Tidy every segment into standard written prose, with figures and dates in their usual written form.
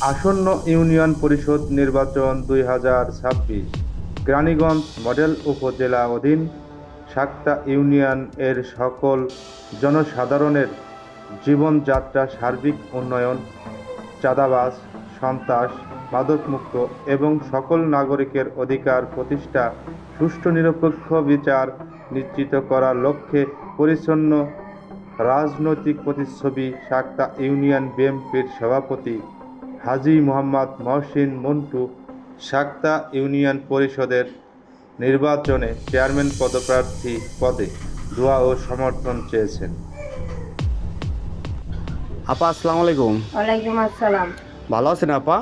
আসন্ন ইউনিয়ন পরিষদ নির্বাচন 2026 কেরানীগঞ্জ মডেল উপজেলা অধীন শাক্তা ইউনিয়ন এর সকল জনসাধারণের জীবনযাত্রা সার্বিক উন্নয়ন, চাঁদাবাজ, সন্ত্রাস, মাদকমুক্ত এবং সকল নাগরিকের অধিকার প্রতিষ্ঠা, সুষ্ঠু নিরপেক্ষ বিচার নিশ্চিত করার লক্ষ্যে পরিচ্ছন্ন রাজনৈতিক প্রতিচ্ছবি শাক্তা ইউনিয়ন বিএনপির সভাপতি হাজী মোহাম্মদ মহসিন মন্টু শাক্তা ইউনিয়ন পরিষদের নির্বাচনে চেয়ারম্যান পদপ্রার্থী পদে দোয়া ও সমর্থন চেয়েছেন। আপা আসসালামু আলাইকুম। ওয়ালাইকুম আসসালাম। ভালো আছেন আপা?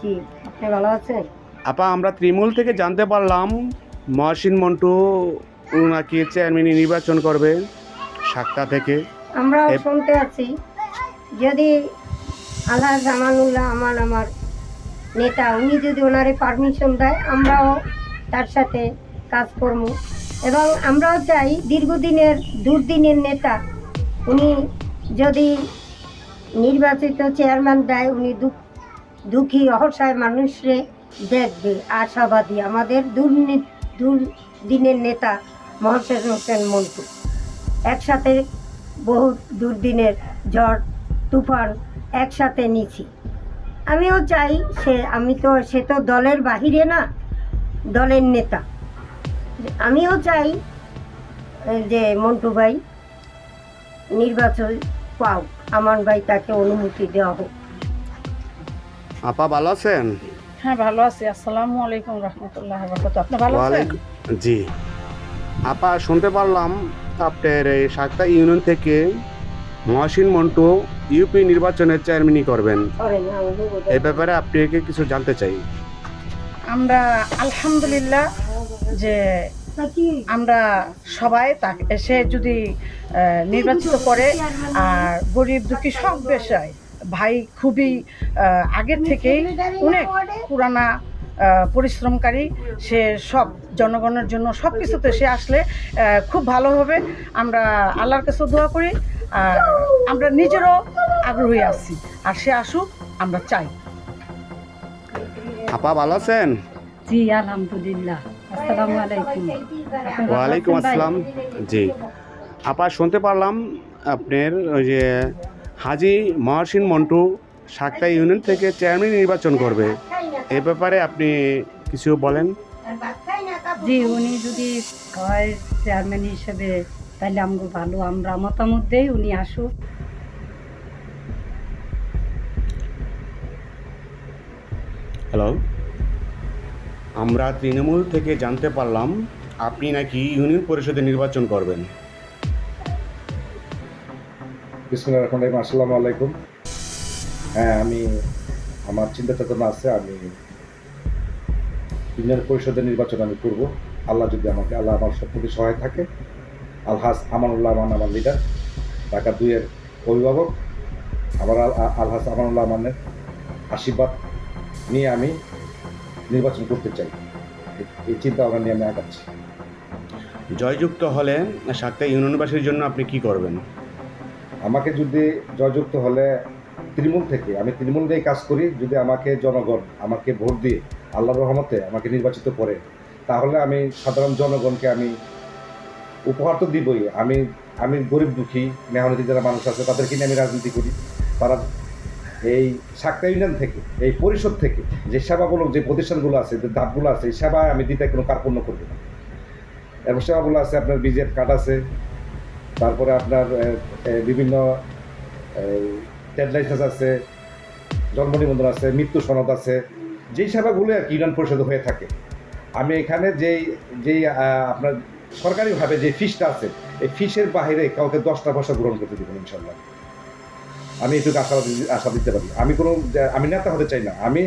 জি, আপনি ভালো আছেন? আপা আমরা তৃণমূল থেকে জানতে পারলাম মহসিন মন্টু নাকি চেয়ারম্যান নির্বাচন করবে শাক্তা থেকে। আমরা শুনতে আছি, যদি আল্লাহ জামানুল্লাহ আমার নেতা উনি যদি ওনারে পারমিশন দেয় আমরাও তার সাথে কাজ করব এবং আমরাও চাই দীর্ঘদিনের দুর্দিনের নেতা উনি যদি নির্বাচিত চেয়ারম্যান দেয় উনি দুঃখী অসহায় মানুষরে দেখবে, আশাবাদী আমাদের দুর্দিনের নেতা মহসিন হোসেন মন্টু। একসাথে বহু দুর্দিনের ঝড় তুফান একসাথে নিছি। আমিও চাই সে তো দলের বাহিরে না, দলের নেতা। আমিও চাই যে মন্টু ভাই নির্বাচন পাও, আমান ভাই তাকে অনুমতি দেওয়া হোক। আপা ভালো আছেন? হ্যাঁ ভালো আছি। আসসালামু আলাইকুম রহমতুল্লাহ বরকাত। আপনি ভালো আছেন? জি আপা, শুনতে পারলাম আপনার এই শাক্তা ইউনিয়ন থেকে মহসিন মন্টু ইউপি নির্বাচনের চেয়ারম্যানই করবেন। এই ব্যাপারে আপনাকে কিছু জানতে চাই। আমরা আলহামদুলিল্লাহ যে আমরা সবাই তাকে এসে যদি নির্বাচিত করে, আর গরিব দুঃখী সব বিষয় ভাই খুবই আগের থেকেই অনেক পুরানা পরিশ্রমকারী, সে সব জনগণের জন্য সব কিছুতে সে আসলে খুব ভালো হবে। আমরা আল্লাহর কাছে দোয়া করি, আর আমরা নিজেরও আগ্রহী আছি, আর সে আসুক আমরা চাই। আপা ভালো আছেন? জি আলহামদুলিল্লাহ। আসসালামু আলাইকুম। ওয়ালাইকুম আসসালাম। জি আপা, শুনতে পারলাম আপনার ওই যে হাজী মহসিন মন্টু শাক্তা ইউনিয়ন থেকে চেয়ারম্যান নির্বাচন করবে, এই ব্যাপারে আপনি কিছু বলেন। জি, উনি যদি হয় চেয়ারম্যান হিসেবে তাহলে আমরা ভালো, আমরা মতামত দেই উনি আসুক। হ্যালো, আমরা তৃণমূল থেকে জানতে পারলাম আপনি নাকি ইউনিয়ন পরিষদে নির্বাচন করবেন। বিসমিল্লাহির রহমানির রহিম। আসসালামু আলাইকুম। হ্যাঁ, আমার চিন্তা চেতনা আছে, আমি ইউনিয়ন পরিষদের নির্বাচন আমি করব। আল্লাহ আমার সব প্রতি সহায় থাকে। আলহাজ আমানুল্লাহ আমান আমার লিডার, ঢাকা 2-এর অভিভাবক, আবার আলহাজ আমানুল্লাহ আমানের আশীর্বাদ নিয়ে আমি নির্বাচন করতে চাই। এই চিন্তা ভাবনা নিয়ে আমি আগাচ্ছি। জয়যুক্ত হলে শাক্তা ইউনিয়নবাসীর জন্য আপনি কি করবেন? আমাকে যদি জয়যুক্ত হলে আমি তৃণমূল দিয়েই কাজ করি, যদি আমাকে জনগণ আমাকে ভোট দিয়ে আল্লাহর রহমতে আমাকে নির্বাচিত করে, তাহলে আমি সাধারণ জনগণকে আমি উপহার তো দিবই। আমি গরিব দুঃখী মেহনতি যারা মানুষ আছে তাদেরকে নিয়ে আমি রাজনীতি করি। তারা এই শাক্তা ইউনিয়ন থেকে, এই পরিষদ থেকে যে সেবামূলক যে প্রতিষ্ঠানগুলো আছে, যে ধাপগুলো আছে, এই সেবায় আমি দিতে কোনো কার্পণ্য করব না। এবং সেবাগুলো আছে, আপনার বিজের কার্ড আছে, তারপরে আপনার বিভিন্ন ট্রেড লাইসেন্স আছে, জন্ম নিবন্ধন আছে, মৃত্যু সনদ আছে, যেই সেবাগুলো আর কি ইউনিয়ন পরিষদে হয়ে থাকে। আমি এখানে যেই আপনার সরকারিভাবে যে ফিসটা আছে, এই ফিসের বাইরে কাউকে 10টা পয়সা গ্রহণ করতে দেবেন ইনশাল্লাহ। আমি এটুকু আশা দিতে পারি। আমি নেতা হতে চাই না, আমি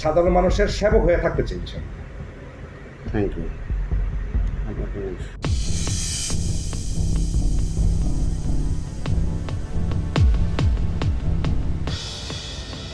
সাধারণ মানুষের সেবক হয়ে থাকতে চাই ইনশাল্লাহ। Thank you.